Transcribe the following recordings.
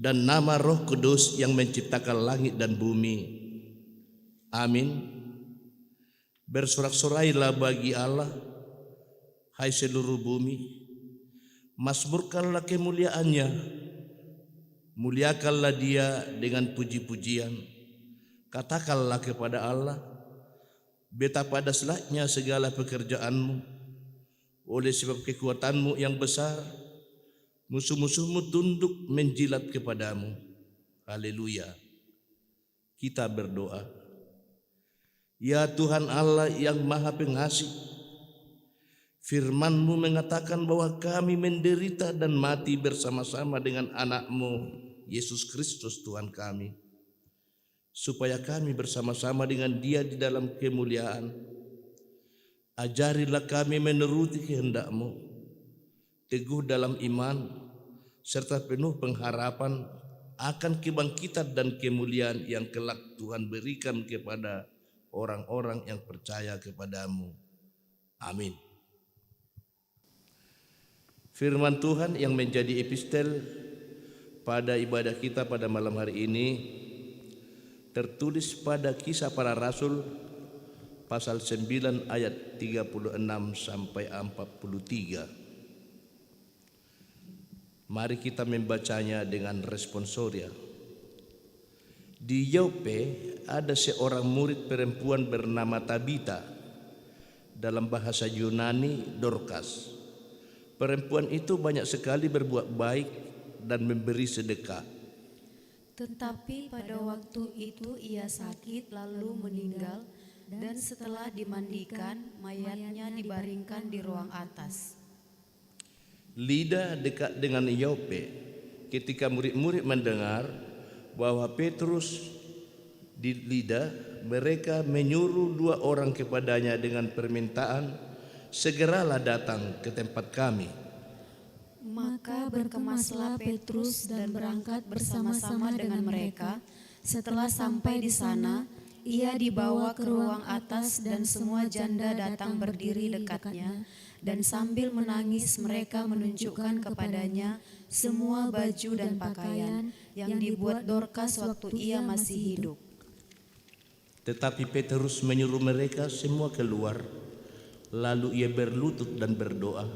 dan nama Roh Kudus yang menciptakan langit dan bumi. Amin. Bersorak-sorailah bagi Allah, hai seluruh bumi. Mazmurkanlah kemuliaannya, muliakanlah Dia dengan puji-pujian. Katakanlah kepada Allah, betapa dahsyatnya segala pekerjaanmu. Oleh sebab kekuatanmu yang besar, musuh-musuhmu tunduk menjilat kepadamu. Haleluya. Kita berdoa. Ya Tuhan Allah yang Maha Pengasih, firman-Mu mengatakan bahwa kami menderita dan mati bersama-sama dengan anak-Mu, Yesus Kristus Tuhan kami, supaya kami bersama-sama dengan Dia di dalam kemuliaan. Ajarilah kami menuruti kehendak-Mu, teguh dalam iman, serta penuh pengharapan akan kebangkitan dan kemuliaan yang kelak Tuhan berikan kepada orang-orang yang percaya kepada-Mu. Amin. Firman Tuhan yang menjadi epistel pada ibadah kita pada malam hari ini tertulis pada Kisah Para Rasul pasal 9 ayat 36 sampai 43. Mari kita membacanya dengan responsoria. Di Yope ada seorang murid perempuan bernama Tabita, dalam bahasa Yunani Dorcas. Perempuan itu banyak sekali berbuat baik dan memberi sedekah. Tetapi pada waktu itu ia sakit lalu meninggal, dan setelah dimandikan mayatnya dibaringkan di ruang atas. Lida dekat dengan Yope. Ketika murid-murid mendengar bahwa Petrus di Lida, mereka menyuruh 2 orang kepadanya dengan permintaan, segeralah datang ke tempat kami. Maka berkemaslah Petrus dan berangkat bersama-sama dengan mereka. Setelah sampai di sana, ia dibawa ke ruang atas dan semua janda datang berdiri dekatnya, dan sambil menangis mereka menunjukkan kepadanya semua baju dan pakaian yang dibuat Dorcas waktu ia masih hidup. Tetapi Petrus menyuruh mereka semua keluar, lalu ia berlutut dan berdoa.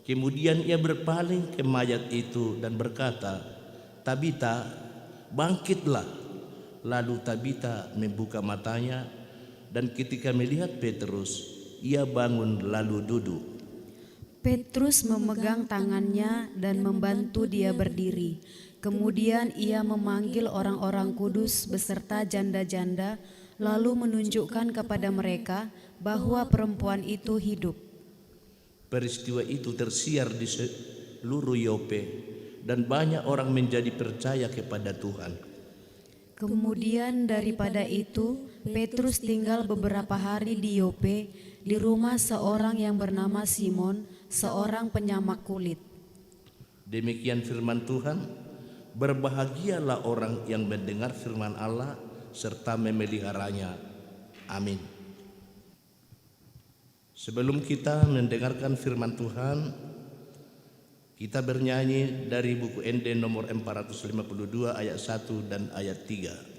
Kemudian ia berpaling ke mayat itu dan berkata, "Tabita, bangkitlah." Lalu Tabita membuka matanya, dan ketika melihat Petrus, ia bangun lalu duduk. Petrus memegang tangannya dan membantu dia berdiri. Kemudian ia memanggil orang-orang kudus beserta janda-janda, lalu menunjukkan kepada mereka bahwa perempuan itu hidup. Peristiwa itu tersiar di seluruh Yope, dan banyak orang menjadi percaya kepada Tuhan. Kemudian daripada itu, Petrus tinggal beberapa hari di Yope, di rumah seorang yang bernama Simon, seorang penyamak kulit. Demikian firman Tuhan. Berbahagialah orang yang mendengar firman Allah serta memeliharanya. Amin. Sebelum kita mendengarkan firman Tuhan, kita bernyanyi dari buku ND nomor 452 ayat 1 dan ayat 3.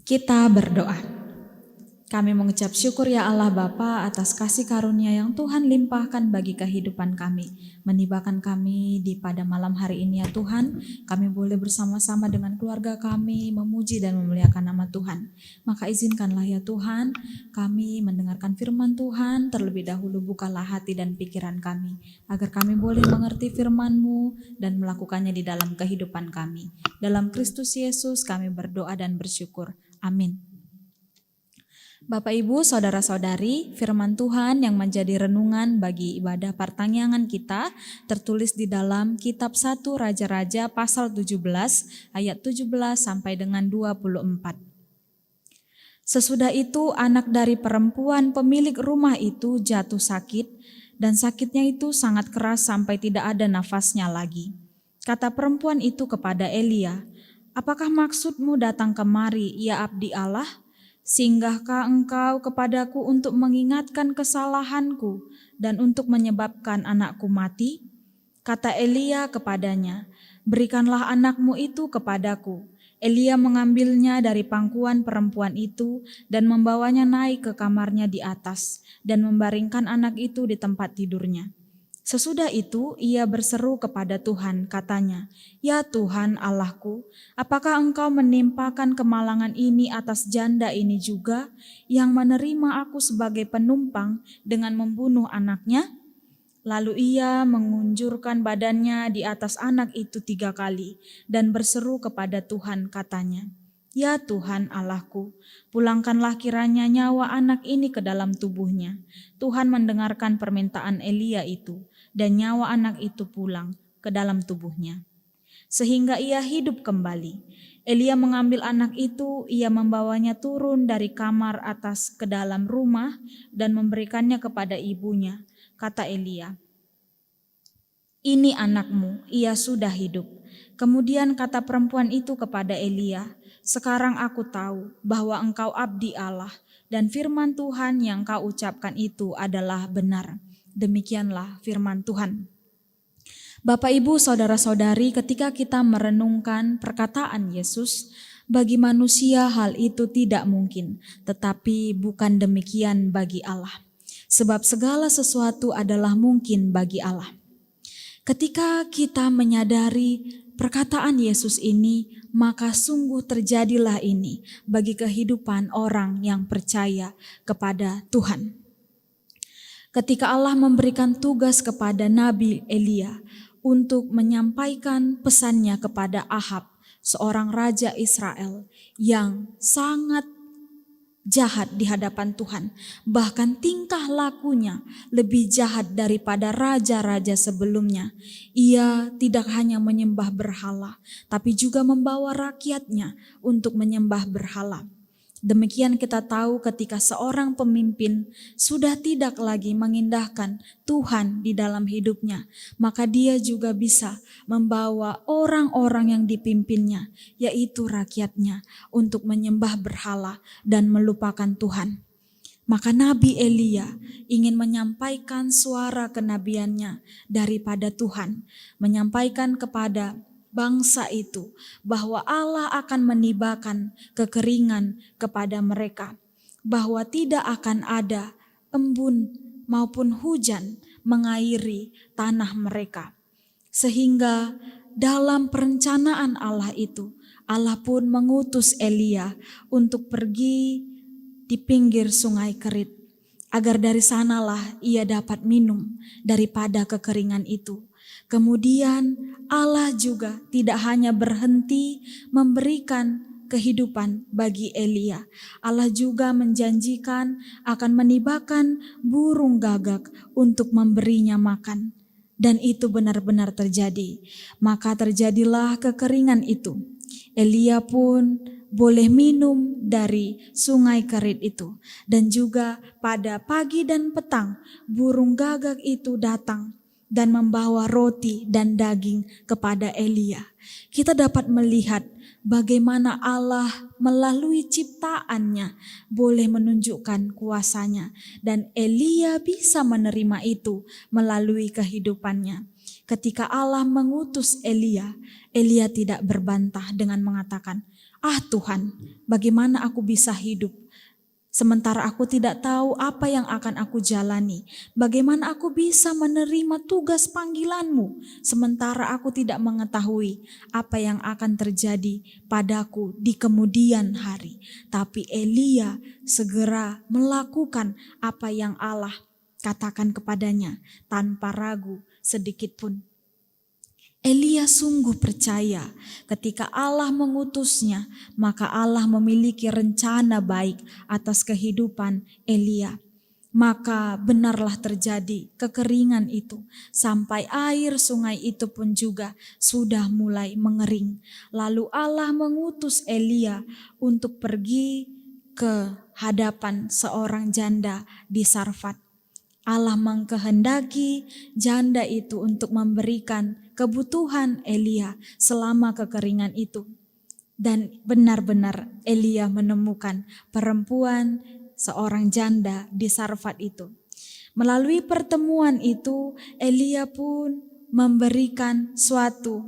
Kita berdoa. Kami mengucap syukur ya Allah Bapa atas kasih karunia yang Tuhan limpahkan bagi kehidupan kami. Menibahkan kami di pada malam hari ini ya Tuhan. Kami boleh bersama-sama dengan keluarga kami memuji dan memuliakan nama Tuhan. Maka izinkanlah ya Tuhan kami mendengarkan firman Tuhan. Terlebih dahulu bukalah hati dan pikiran kami. Agar kami boleh mengerti firman-Mu dan melakukannya di dalam kehidupan kami. Dalam Kristus Yesus kami berdoa dan bersyukur. Amin. Bapak Ibu, Saudara-saudari, firman Tuhan yang menjadi renungan bagi ibadah pertanyaan kita tertulis di dalam kitab 1 Raja-Raja pasal 17 ayat 17 sampai dengan 24. Sesudah itu anak dari perempuan pemilik rumah itu jatuh sakit dan sakitnya itu sangat keras sampai tidak ada nafasnya lagi. Kata perempuan itu kepada Elia, "Apakah maksudmu datang kemari, ya abdi Allah? Singgahkah engkau kepadaku untuk mengingatkan kesalahanku dan untuk menyebabkan anakku mati?" Kata Elia kepadanya, "Berikanlah anakmu itu kepadaku." Elia mengambilnya dari pangkuan perempuan itu dan membawanya naik ke kamarnya di atas dan membaringkan anak itu di tempat tidurnya. Sesudah itu ia berseru kepada Tuhan, katanya, "Ya Tuhan Allahku, apakah engkau menimpakan kemalangan ini atas janda ini juga yang menerima aku sebagai penumpang dengan membunuh anaknya?" Lalu ia mengunjurkan badannya di atas anak itu 3 kali dan berseru kepada Tuhan, katanya, "Ya Tuhan Allahku, pulangkanlah kiranya nyawa anak ini ke dalam tubuhnya." Tuhan mendengarkan permintaan Elia itu dan nyawa anak itu pulang ke dalam tubuhnya, sehingga ia hidup kembali. Elia mengambil anak itu, ia membawanya turun dari kamar atas ke dalam rumah dan memberikannya kepada ibunya. Kata Elia, "Ini anakmu, ia sudah hidup." Kemudian kata perempuan itu kepada Elia, "Sekarang aku tahu bahwa engkau abdi Allah dan firman Tuhan yang kau ucapkan itu adalah benar." Demikianlah firman Tuhan. Bapak, Ibu, Saudara-saudari, ketika kita merenungkan perkataan Yesus, bagi manusia hal itu tidak mungkin, tetapi bukan demikian bagi Allah. Sebab segala sesuatu adalah mungkin bagi Allah. Ketika kita menyadari perkataan Yesus ini, maka sungguh terjadilah ini bagi kehidupan orang yang percaya kepada Tuhan. Ketika Allah memberikan tugas kepada Nabi Elia untuk menyampaikan pesannya kepada Ahab, seorang raja Israel yang sangat jahat di hadapan Tuhan. Bahkan tingkah lakunya lebih jahat daripada raja-raja sebelumnya. Ia tidak hanya menyembah berhala, tapi juga membawa rakyatnya untuk menyembah berhala. Demikian kita tahu ketika seorang pemimpin sudah tidak lagi mengindahkan Tuhan di dalam hidupnya, maka dia juga bisa membawa orang-orang yang dipimpinnya, yaitu rakyatnya, untuk menyembah berhala dan melupakan Tuhan. Maka Nabi Elia ingin menyampaikan suara kenabiannya daripada Tuhan, menyampaikan kepada bangsa itu bahwa Allah akan menibakan kekeringan kepada mereka, bahwa tidak akan ada embun maupun hujan mengairi tanah mereka. Sehingga dalam perencanaan Allah itu, Allah pun mengutus Elia untuk pergi di pinggir sungai Kerit, agar dari sanalah ia dapat minum daripada kekeringan itu. Kemudian Allah juga tidak hanya berhenti memberikan kehidupan bagi Elia. Allah juga menjanjikan akan menibakan burung gagak untuk memberinya makan. Dan itu benar-benar terjadi. Maka terjadilah kekeringan itu. Elia pun boleh minum dari sungai Kerit itu. Dan juga pada pagi dan petang burung gagak itu datang dan membawa roti dan daging kepada Elia. Kita dapat melihat bagaimana Allah melalui ciptaannya boleh menunjukkan kuasanya. Dan Elia bisa menerima itu melalui kehidupannya. Ketika Allah mengutus Elia, Elia tidak berbantah dengan mengatakan, "Ah Tuhan, bagaimana aku bisa hidup? Sementara aku tidak tahu apa yang akan aku jalani. Bagaimana aku bisa menerima tugas panggilan-Mu sementara aku tidak mengetahui apa yang akan terjadi padaku di kemudian hari." Tapi Elia segera melakukan apa yang Allah katakan kepadanya tanpa ragu sedikit pun. Elia sungguh percaya ketika Allah mengutusnya, maka Allah memiliki rencana baik atas kehidupan Elia. Maka benarlah terjadi kekeringan itu, sampai air sungai itu pun juga sudah mulai mengering. Lalu Allah mengutus Elia untuk pergi ke hadapan seorang janda di Sarfat. Allah mengkehendaki janda itu untuk memberikan kebutuhan Elia selama kekeringan itu. Dan benar-benar Elia menemukan perempuan seorang janda di Sarfat itu. Melalui pertemuan itu Elia pun memberikan suatu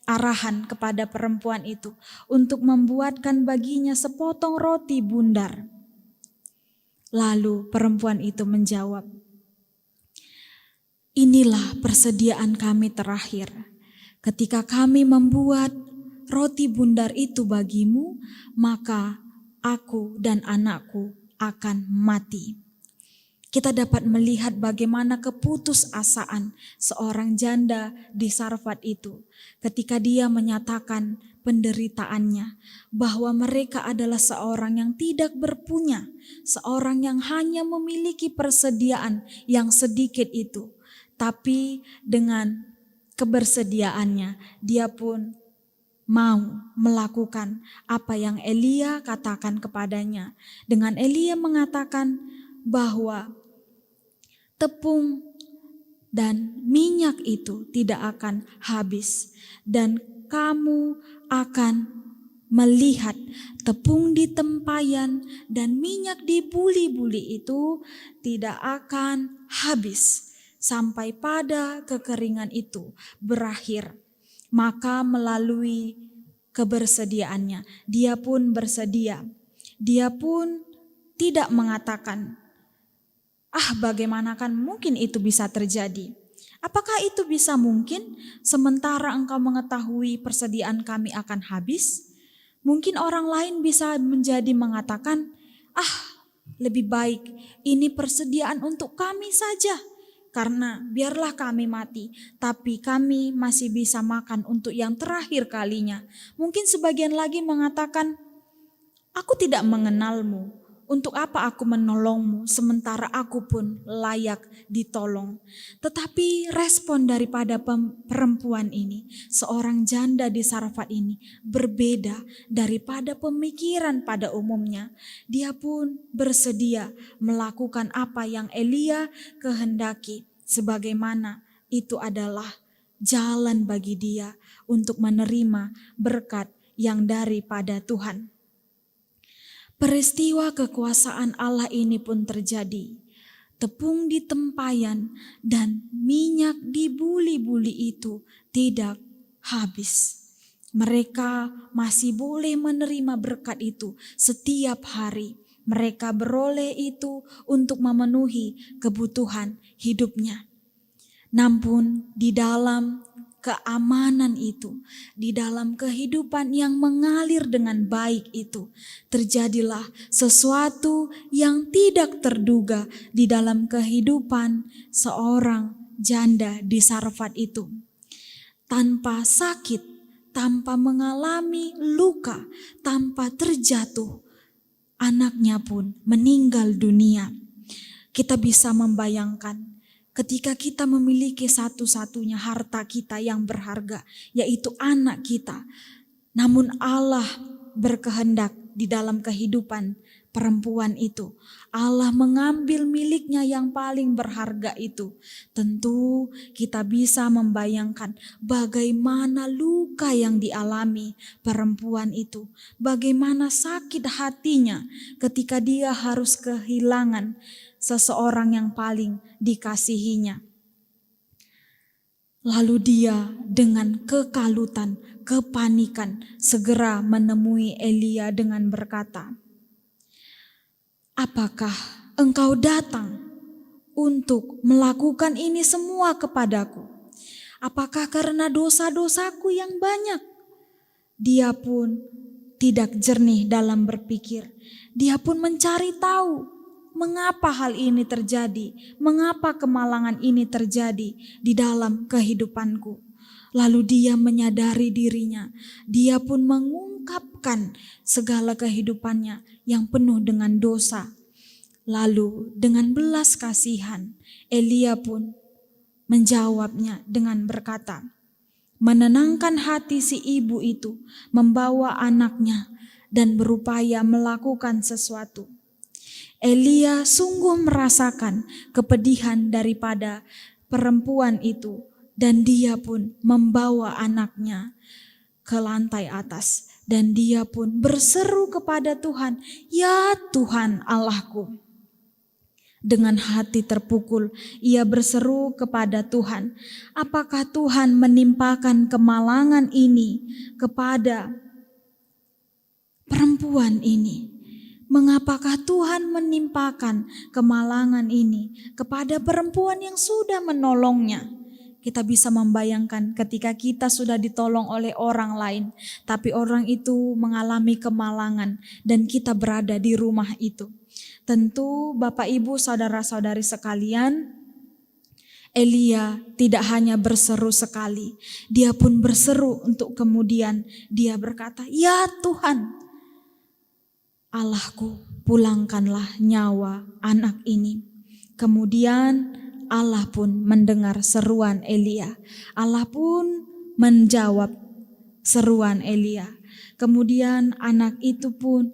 arahan kepada perempuan itu untuk membuatkan baginya sepotong roti bundar. Lalu perempuan itu menjawab, "Inilah persediaan kami terakhir. Ketika kami membuat roti bundar itu bagimu, maka aku dan anakku akan mati." Kita dapat melihat bagaimana keputusasaan seorang janda di Sarfat itu ketika dia menyatakan penderitaannya, bahwa mereka adalah seorang yang tidak berpunya, seorang yang hanya memiliki persediaan yang sedikit itu. Tapi dengan kebersediaannya, dia pun mau melakukan apa yang Elia katakan kepadanya. Dengan Elia mengatakan bahwa tepung dan minyak itu tidak akan habis, dan kamu akan melihat tepung di tempayan dan minyak di buli-buli itu tidak akan habis sampai pada kekeringan itu berakhir. Maka melalui kebersediaannya, dia pun bersedia. Dia pun tidak mengatakan, bagaimanakah mungkin itu bisa terjadi? Apakah itu bisa mungkin sementara engkau mengetahui persediaan kami akan habis? Mungkin orang lain bisa menjadi mengatakan, lebih baik ini persediaan untuk kami saja. Karena biarlah kami mati, tapi kami masih bisa makan untuk yang terakhir kalinya. Mungkin sebagian lagi mengatakan, aku tidak mengenalmu, untuk apa aku menolongmu sementara aku pun layak ditolong. Tetapi respon daripada perempuan ini, seorang janda di Sarfat ini, berbeda daripada pemikiran pada umumnya. Dia pun bersedia melakukan apa yang Elia kehendaki, sebagaimana itu adalah jalan bagi dia untuk menerima berkat yang daripada Tuhan. Peristiwa kekuasaan Allah ini pun terjadi. Tepung di tempayan dan minyak di buli-buli itu tidak habis. Mereka masih boleh menerima berkat itu setiap hari. Mereka beroleh itu untuk memenuhi kebutuhan hidupnya. Namun di dalam keamanan itu, di dalam kehidupan yang mengalir dengan baik itu, terjadilah sesuatu yang tidak terduga di dalam kehidupan seorang janda di Sarfat itu. Tanpa sakit, tanpa mengalami luka, tanpa terjatuh, anaknya pun meninggal dunia. Kita bisa membayangkan ketika kita memiliki satu-satunya harta kita yang berharga, yaitu anak kita. Namun Allah berkehendak di dalam kehidupan perempuan itu. Allah mengambil miliknya yang paling berharga itu. Tentu kita bisa membayangkan bagaimana luka yang dialami perempuan itu. Bagaimana sakit hatinya ketika dia harus kehilangan seseorang yang paling dikasihinya. Lalu dia dengan kekalutan, kepanikan segera menemui Elia dengan berkata, "Apakah engkau datang untuk melakukan ini semua kepadaku? Apakah karena dosa-dosaku yang banyak?" Dia pun tidak jernih dalam berpikir. Dia pun mencari tahu mengapa hal ini terjadi, mengapa kemalangan ini terjadi di dalam kehidupanku. Lalu dia menyadari dirinya, dia pun mengungkapkan segala kehidupannya yang penuh dengan dosa. Lalu dengan belas kasihan, Elia pun menjawabnya dengan berkata, menenangkan hati si ibu itu, membawa anaknya dan berupaya melakukan sesuatu. Elia sungguh merasakan kepedihan daripada perempuan itu, dan dia pun membawa anaknya ke lantai atas, dan dia pun berseru kepada Tuhan, "Ya Tuhan Allahku." Dengan hati terpukul, ia berseru kepada Tuhan, "Apakah Tuhan menimpakan kemalangan ini kepada perempuan ini? Mengapakah Tuhan menimpakan kemalangan ini kepada perempuan yang sudah menolongnya?" Kita bisa membayangkan ketika kita sudah ditolong oleh orang lain, tapi orang itu mengalami kemalangan dan kita berada di rumah itu. Tentu Bapak Ibu saudara-saudari sekalian, Elia tidak hanya berseru sekali, dia pun berseru untuk kemudian dia berkata, "Ya Tuhan Allahku, pulangkanlah nyawa anak ini." Kemudian Allah pun mendengar seruan Elia. Allah pun menjawab seruan Elia. Kemudian anak itu pun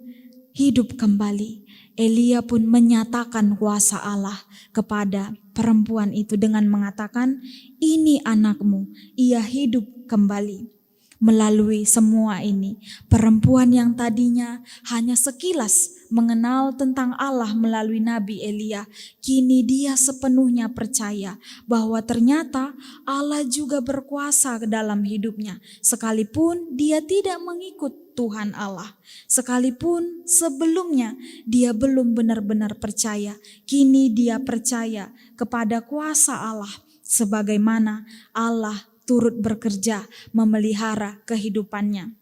hidup kembali. Elia pun menyatakan kuasa Allah kepada perempuan itu dengan mengatakan, "Ini anakmu, ia hidup kembali." Melalui semua ini, perempuan yang tadinya hanya sekilas mengenal tentang Allah melalui Nabi Elia, kini dia sepenuhnya percaya bahwa ternyata Allah juga berkuasa dalam hidupnya, sekalipun dia tidak mengikut Tuhan Allah. Sekalipun sebelumnya dia belum benar-benar percaya, kini dia percaya kepada kuasa Allah, sebagaimana Allah turut bekerja memelihara kehidupannya.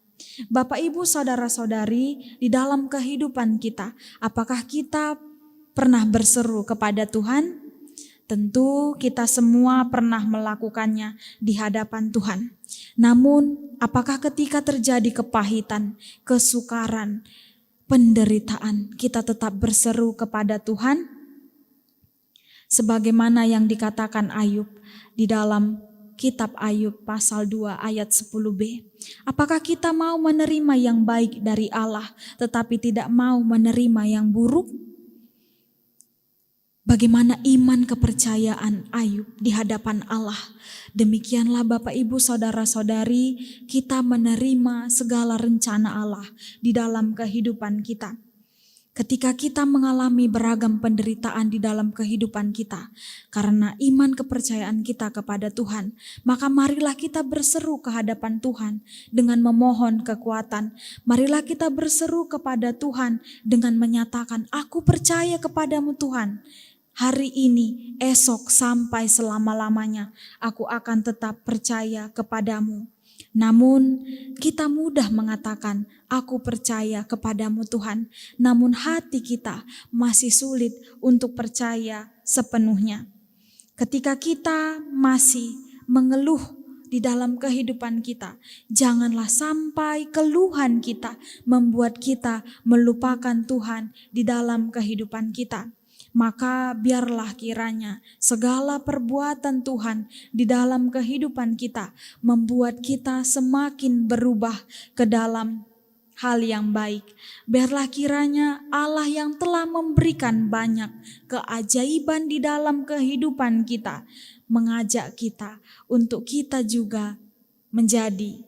Bapak Ibu saudara-saudari, di dalam kehidupan kita, apakah kita pernah berseru kepada Tuhan? Tentu kita semua pernah melakukannya di hadapan Tuhan. Namun apakah ketika terjadi kepahitan, kesukaran, penderitaan, kita tetap berseru kepada Tuhan? Sebagaimana yang dikatakan Ayub di dalam Kitab Ayub pasal 2 ayat 10b. Apakah kita mau menerima yang baik dari Allah tetapi tidak mau menerima yang buruk? Bagaimana iman kepercayaan Ayub di hadapan Allah? Demikianlah Bapak Ibu saudara-saudari, kita menerima segala rencana Allah di dalam kehidupan kita. Ketika kita mengalami beragam penderitaan di dalam kehidupan kita, karena iman kepercayaan kita kepada Tuhan, maka marilah kita berseru ke hadapan Tuhan dengan memohon kekuatan. Marilah kita berseru kepada Tuhan dengan menyatakan, "Aku percaya kepadamu Tuhan. Hari ini, esok, sampai selama-lamanya, aku akan tetap percaya kepadamu." Namun kita mudah mengatakan, "Aku percaya kepadamu Tuhan." Namun hati kita masih sulit untuk percaya sepenuhnya. Ketika kita masih mengeluh di dalam kehidupan kita, janganlah sampai keluhan kita membuat kita melupakan Tuhan di dalam kehidupan kita. Maka biarlah kiranya segala perbuatan Tuhan di dalam kehidupan kita membuat kita semakin berubah ke dalam hal yang baik. Biarlah kiranya Allah yang telah memberikan banyak keajaiban di dalam kehidupan kita mengajak kita untuk kita juga menjadi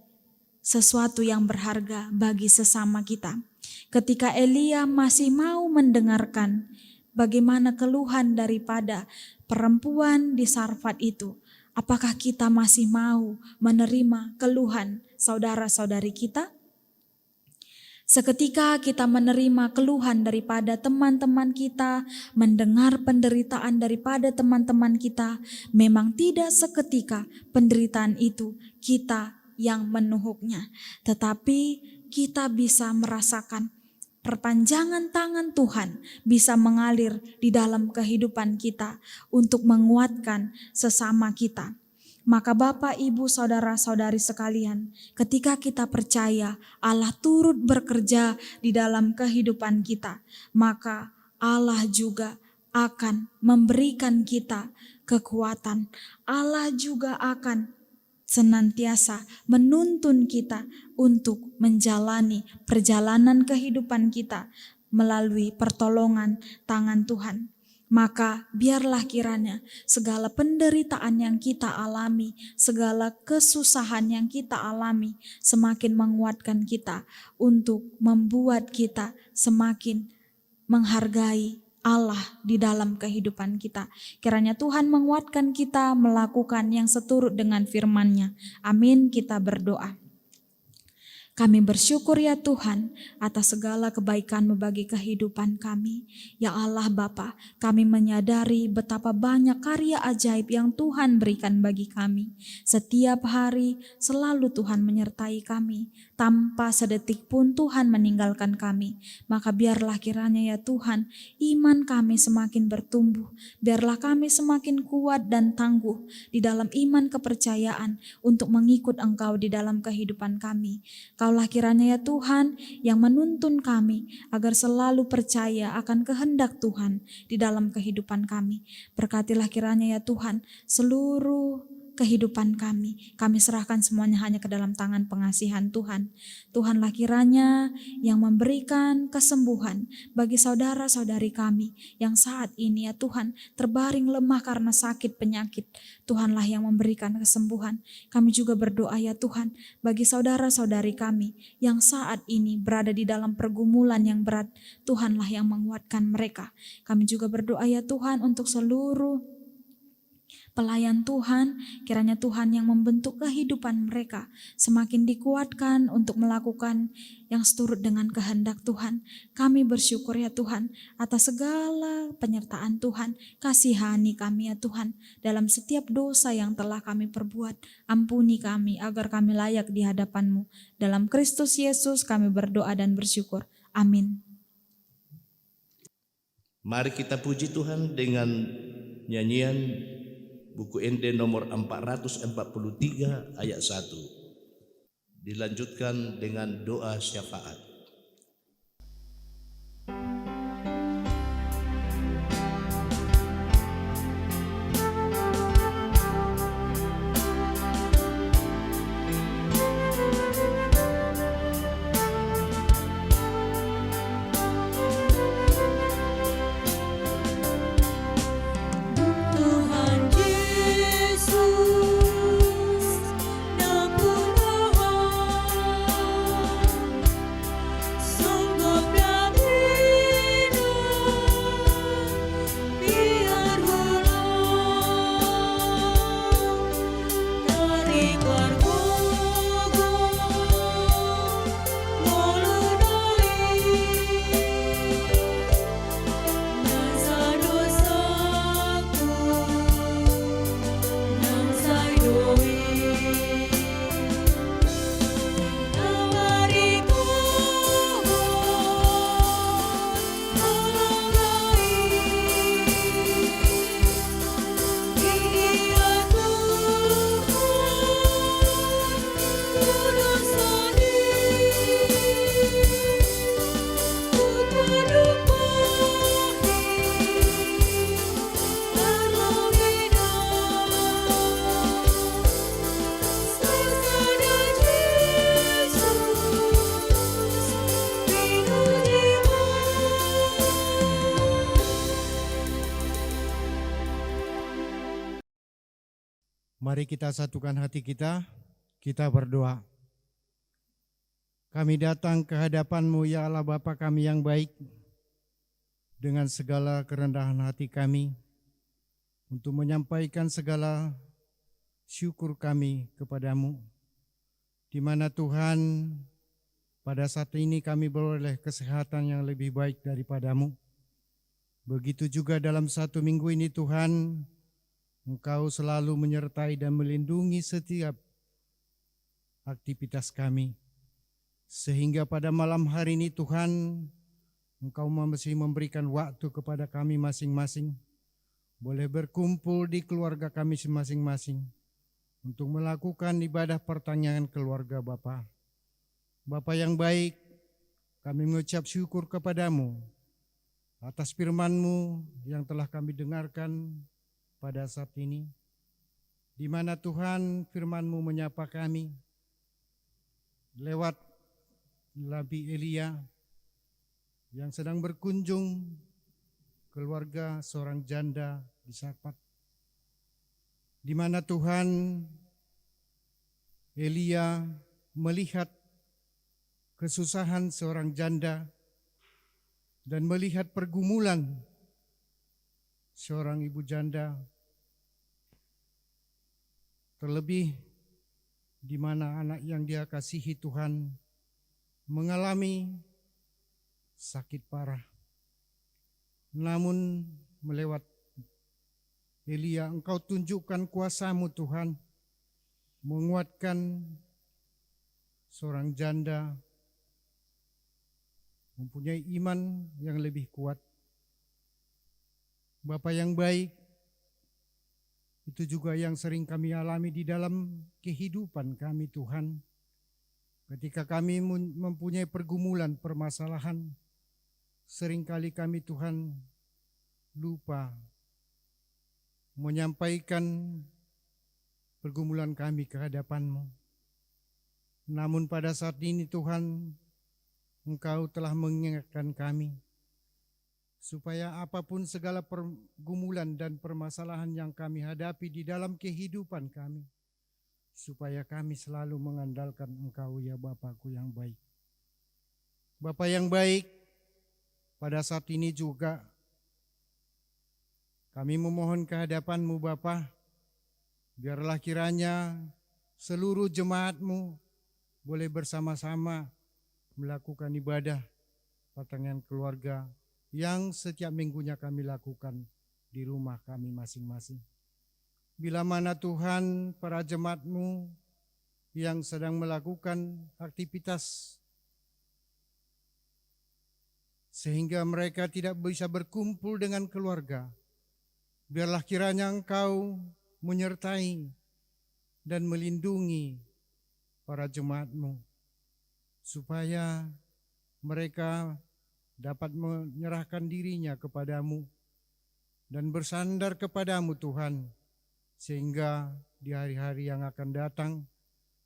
sesuatu yang berharga bagi sesama kita. Ketika Elia masih mau mendengarkan bagaimana keluhan daripada perempuan di Sarfat itu, Apakah kita masih mau menerima keluhan saudara-saudari kita? Seketika kita menerima keluhan daripada teman-teman kita, mendengar penderitaan daripada teman-teman kita, memang tidak seketika penderitaan itu kita yang menuhuknya, tetapi kita bisa merasakan perpanjangan tangan Tuhan bisa mengalir di dalam kehidupan kita untuk menguatkan sesama kita. Maka Bapak, Ibu, Saudara-saudari sekalian, ketika kita percaya Allah turut bekerja di dalam kehidupan kita, maka Allah juga akan memberikan kita kekuatan. Allah juga akan senantiasa menuntun kita untuk menjalani perjalanan kehidupan kita melalui pertolongan tangan Tuhan. Maka biarlah kiranya segala penderitaan yang kita alami, segala kesusahan yang kita alami semakin menguatkan kita untuk membuat kita semakin menghargai Allah di dalam kehidupan kita. Kiranya Tuhan menguatkan kita melakukan yang seturut dengan firman-Nya. Amin, kita berdoa. Kami bersyukur ya Tuhan atas segala kebaikan-Mu bagi kehidupan kami. Ya Allah Bapa, kami menyadari betapa banyak karya ajaib yang Tuhan berikan bagi kami. Setiap hari selalu Tuhan menyertai kami. Tanpa sedetik pun Tuhan meninggalkan kami. Maka biarlah kiranya ya Tuhan, iman kami semakin bertumbuh. Biarlah kami semakin kuat dan tangguh di dalam iman kepercayaan untuk mengikut Engkau di dalam kehidupan kami. Kaulah kiranya ya Tuhan yang menuntun kami agar selalu percaya akan kehendak Tuhan di dalam kehidupan kami. Berkatilah kiranya ya Tuhan seluruh kehidupan kami serahkan semuanya hanya ke dalam tangan pengasihan Tuhan. Tuhanlah kiranya yang memberikan kesembuhan bagi saudara-saudari kami yang saat ini ya Tuhan terbaring lemah karena sakit penyakit. Tuhanlah yang memberikan kesembuhan. Kami juga berdoa ya Tuhan bagi saudara-saudari kami yang saat ini berada di dalam pergumulan yang berat. Tuhanlah yang menguatkan mereka. Kami juga berdoa ya Tuhan untuk seluruh pelayan Tuhan, kiranya Tuhan yang membentuk kehidupan mereka semakin dikuatkan untuk melakukan yang seturut dengan kehendak Tuhan. Kami bersyukur ya Tuhan atas segala penyertaan Tuhan. Kasihani kami ya Tuhan dalam setiap dosa yang telah kami perbuat. Ampuni kami agar kami layak di hadapan-Mu. Dalam Kristus Yesus kami berdoa dan bersyukur. Amin. Mari kita puji Tuhan dengan nyanyian buku ND nomor 443 ayat 1. Dilanjutkan dengan doa syafaat. Mari kita satukan hati kita berdoa. Kami datang ke hadapan-Mu ya Allah Bapa kami yang baik, dengan segala kerendahan hati kami, untuk menyampaikan segala syukur kami kepadamu, di mana Tuhan pada saat ini kami beroleh kesehatan yang lebih baik daripadamu. Begitu juga dalam 1 minggu ini Tuhan, Engkau selalu menyertai dan melindungi setiap aktivitas kami. Sehingga pada malam hari ini Tuhan, Engkau masih memberikan waktu kepada kami masing-masing, boleh berkumpul di keluarga kami masing-masing untuk melakukan ibadah pertanyaan keluarga Bapa. Bapa yang baik, kami mengucap syukur kepadamu atas firman-Mu yang telah kami dengarkan pada saat ini, di mana Tuhan firman-Mu menyapa kami lewat Nabi Elia yang sedang berkunjung keluarga seorang janda di Sarpat, di mana Tuhan Elia melihat kesusahan seorang janda dan melihat pergumulan seorang ibu janda, terlebih di mana anak yang dia kasihi Tuhan mengalami sakit parah. Namun melewat Elia, Engkau tunjukkan kuasa-Mu Tuhan, menguatkan seorang janda mempunyai iman yang lebih kuat. Bapa yang baik, itu juga yang sering kami alami di dalam kehidupan kami Tuhan. Ketika kami mempunyai pergumulan, permasalahan, seringkali kami Tuhan lupa menyampaikan pergumulan kami ke hadapan-Mu. Namun pada saat ini Tuhan, Engkau telah mengingatkan kami, supaya apapun segala pergumulan dan permasalahan yang kami hadapi di dalam kehidupan kami, supaya kami selalu mengandalkan Engkau ya Bapa-Ku yang baik. Bapa yang baik, pada saat ini juga kami memohon ke hadapan-Mu Bapa, biarlah kiranya seluruh jemaat-Mu boleh bersama-sama melakukan ibadah pertanyaan keluarga yang setiap minggunya kami lakukan di rumah kami masing-masing. Bila mana Tuhan para jemaat-Mu yang sedang melakukan aktivitas sehingga mereka tidak bisa berkumpul dengan keluarga, biarlah kiranya Engkau menyertai dan melindungi para jemaat-Mu, supaya mereka dapat menyerahkan dirinya kepadamu dan bersandar kepadamu Tuhan, sehingga di hari-hari yang akan datang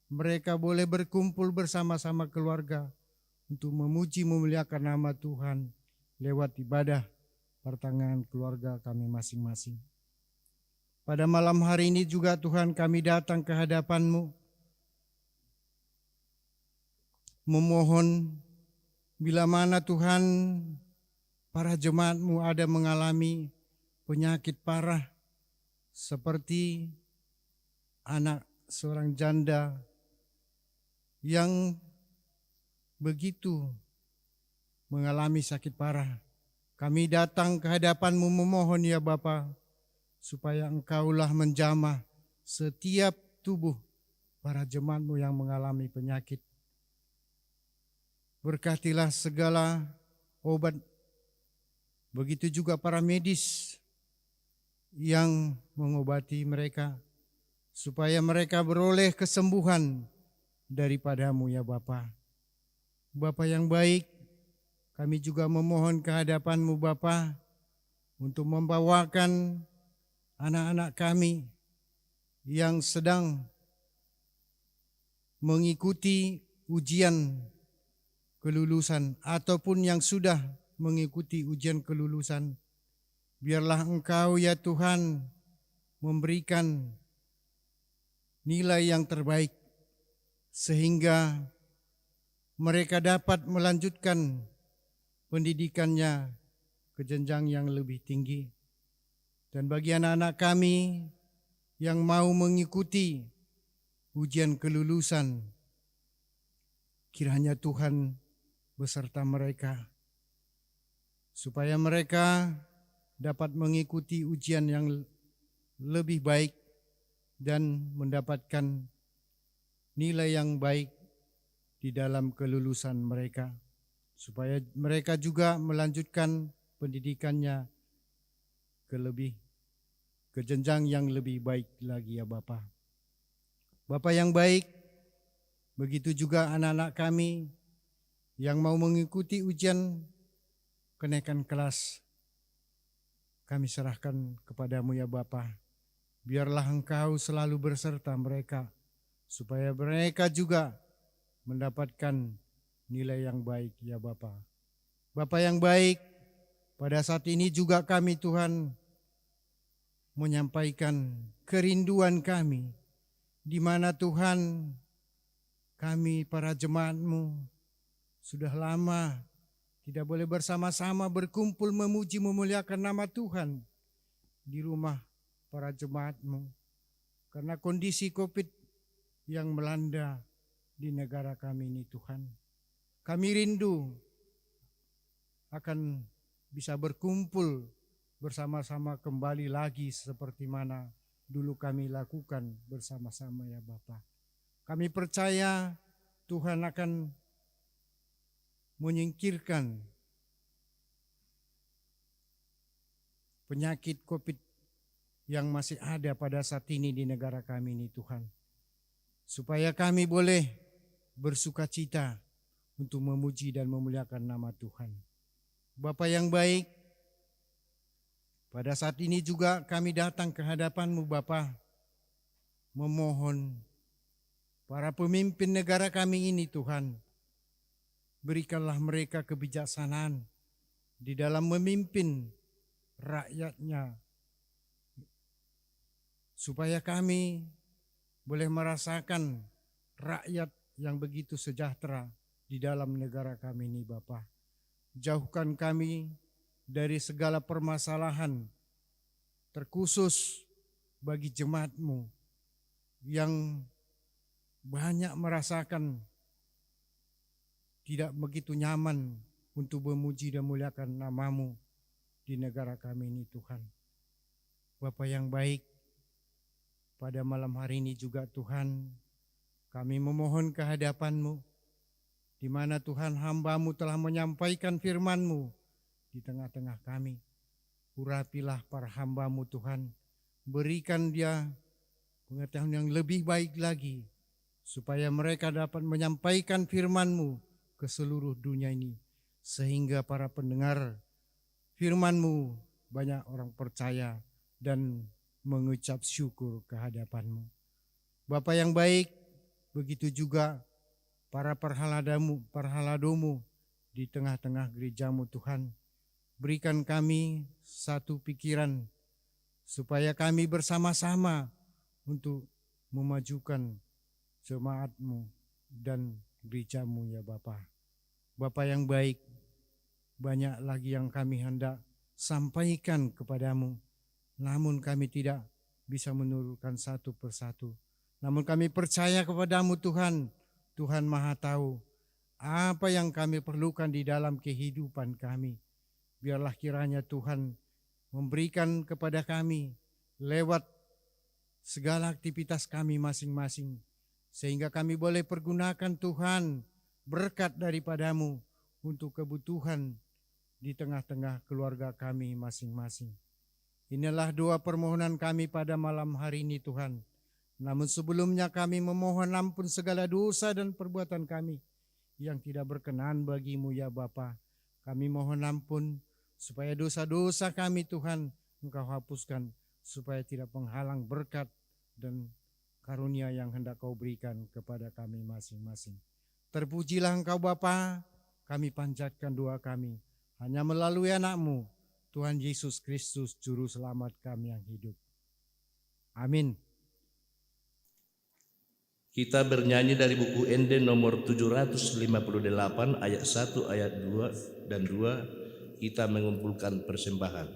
mereka boleh berkumpul bersama-sama keluarga untuk memuji memuliakan nama Tuhan lewat ibadah pertengahan keluarga kami masing-masing. Pada malam hari ini juga Tuhan kami datang ke hadapan-Mu, memohon bila mana Tuhan para jemaat-Mu ada mengalami penyakit parah seperti anak seorang janda yang begitu mengalami sakit parah. Kami datang ke hadapan-Mu memohon ya Bapa, supaya Engkaulah menjamah setiap tubuh para jemaat-Mu yang mengalami penyakit. Berkatilah segala obat, begitu juga para medis yang mengobati mereka, supaya mereka beroleh kesembuhan daripada-Mu ya Bapa. Bapa yang baik, kami juga memohon ke hadapan-Mu Bapa, untuk membawakan anak-anak kami yang sedang mengikuti ujian kelulusan ataupun yang sudah mengikuti ujian kelulusan. Biarlah Engkau ya Tuhan memberikan nilai yang terbaik sehingga mereka dapat melanjutkan pendidikannya ke jenjang yang lebih tinggi. Dan bagi anak-anak kami yang mau mengikuti ujian kelulusan, kiranya Tuhan beserta mereka, supaya mereka dapat mengikuti ujian yang lebih baik dan mendapatkan nilai yang baik di dalam kelulusan mereka, supaya mereka juga melanjutkan pendidikannya ke jenjang yang lebih baik lagi ya Bapa. Bapa yang baik, begitu juga anak-anak kami yang mau mengikuti ujian kenaikan kelas, kami serahkan kepadamu ya Bapa. Biarlah Engkau selalu berserta mereka, supaya mereka juga mendapatkan nilai yang baik ya Bapa. Bapa yang baik, pada saat ini juga kami Tuhan menyampaikan kerinduan kami, di mana Tuhan kami para jemaat-Mu sudah lama tidak boleh bersama-sama berkumpul memuji memuliakan nama Tuhan di rumah para jemaat-Mu karena kondisi COVID yang melanda di negara kami ini Tuhan. Kami rindu akan bisa berkumpul bersama-sama kembali lagi seperti mana dulu kami lakukan bersama-sama ya Bapa. Kami percaya Tuhan akan menyingkirkan penyakit COVID yang masih ada pada saat ini di negara kami ini Tuhan. Supaya kami boleh bersukacita untuk memuji dan memuliakan nama Tuhan. Bapa yang baik, pada saat ini juga kami datang ke hadapan-Mu Bapa, memohon para pemimpin negara kami ini Tuhan, berikanlah mereka kebijaksanaan di dalam memimpin rakyatnya, supaya kami boleh merasakan rakyat yang begitu sejahtera di dalam negara kami ini Bapa. Jauhkan kami dari segala permasalahan, terkhusus bagi jemaat-Mu yang banyak merasakan tidak begitu nyaman untuk memuji dan muliakan nama-Mu di negara kami ini Tuhan. Bapa yang baik, pada malam hari ini juga Tuhan, kami memohon ke hadapan-Mu, di mana Tuhan hamba-Mu telah menyampaikan firman-Mu di tengah-tengah kami. Urapilah para hamba-Mu Tuhan, berikan dia pengetahuan yang lebih baik lagi, supaya mereka dapat menyampaikan firman-Mu ke seluruh dunia ini, sehingga para pendengar firman-Mu banyak orang percaya dan mengucap syukur ke hadapan-Mu. Bapa yang baik, begitu juga para parhaladomu di tengah-tengah gereja-Mu Tuhan. Berikan kami satu pikiran supaya kami bersama-sama untuk memajukan jemaat-Mu dan gereja-Mu ya Bapa. Bapa yang baik, banyak lagi yang kami hendak sampaikan kepadamu, namun kami tidak bisa menurunkan satu persatu. Namun kami percaya kepadamu Tuhan, Tuhan Maha Tahu apa yang kami perlukan di dalam kehidupan kami. Biarlah kiranya Tuhan memberikan kepada kami lewat segala aktivitas kami masing-masing, sehingga kami boleh pergunakan Tuhan berkat daripadamu untuk kebutuhan di tengah-tengah keluarga kami masing-masing. Inilah doa permohonan kami pada malam hari ini Tuhan. Namun sebelumnya kami memohon ampun segala dosa dan perbuatan kami yang tidak berkenan bagimu ya Bapa. Kami mohon ampun supaya dosa-dosa kami Tuhan Engkau hapuskan, supaya tidak menghalang berkat dan karunia yang hendak Kau berikan kepada kami masing-masing. Terpujilah Engkau Bapa, kami panjatkan doa kami hanya melalui anak-Mu, Tuhan Yesus Kristus, Juru Selamat kami yang hidup. Amin. Kita bernyanyi dari buku ND nomor 758 ayat 1, ayat 2 dan 2, kita mengumpulkan persembahan.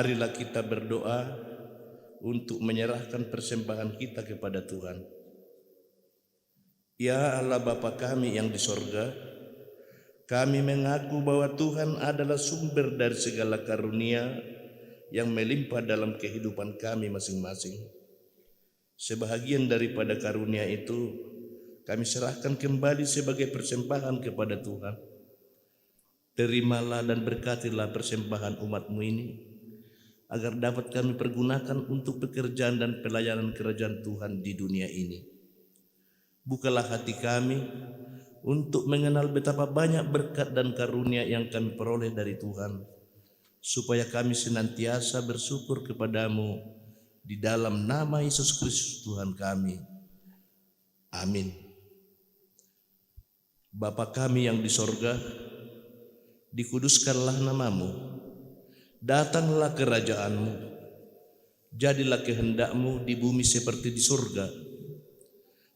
Marilah kita berdoa untuk menyerahkan persembahan kita kepada Tuhan. Ya Allah Bapa kami yang di sorga, kami mengaku bahwa Tuhan adalah sumber dari segala karunia yang melimpah dalam kehidupan kami masing-masing. Sebahagian daripada karunia itu kami serahkan kembali sebagai persembahan kepada Tuhan. Terimalah dan berkatilah persembahan umat-Mu ini, agar dapat kami pergunakan untuk pekerjaan dan pelayanan kerajaan Tuhan di dunia ini. Bukalah hati kami untuk mengenal betapa banyak berkat dan karunia yang kami peroleh dari Tuhan, supaya kami senantiasa bersyukur kepadamu di dalam nama Yesus Kristus Tuhan kami. Amin. Bapa kami yang di sorga, dikuduskanlah namamu, datanglah kerajaanmu, jadilah kehendak-Mu di bumi seperti di surga.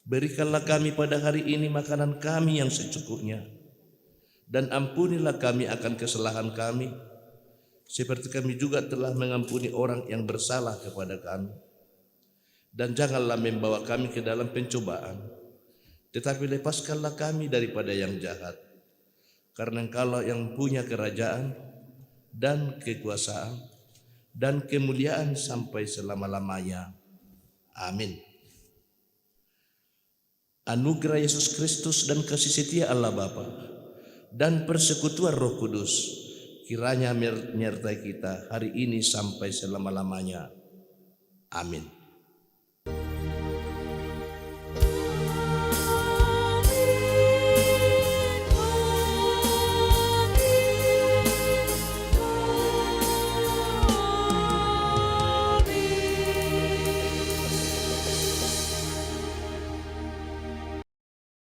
Berikanlah kami pada hari ini makanan kami yang secukupnya, dan ampunilah kami akan kesalahan kami, seperti kami juga telah mengampuni orang yang bersalah kepada kami. Dan janganlah membawa kami ke dalam pencobaan, tetapi lepaskanlah kami daripada yang jahat. Karena Engkaulah yang punya kerajaan dan kekuasaan dan kemuliaan sampai selama-lamanya. Amin. Anugerah Yesus Kristus dan kasih setia Allah Bapa dan persekutuan Roh Kudus kiranya menyertai kita hari ini sampai selama-lamanya. Amin.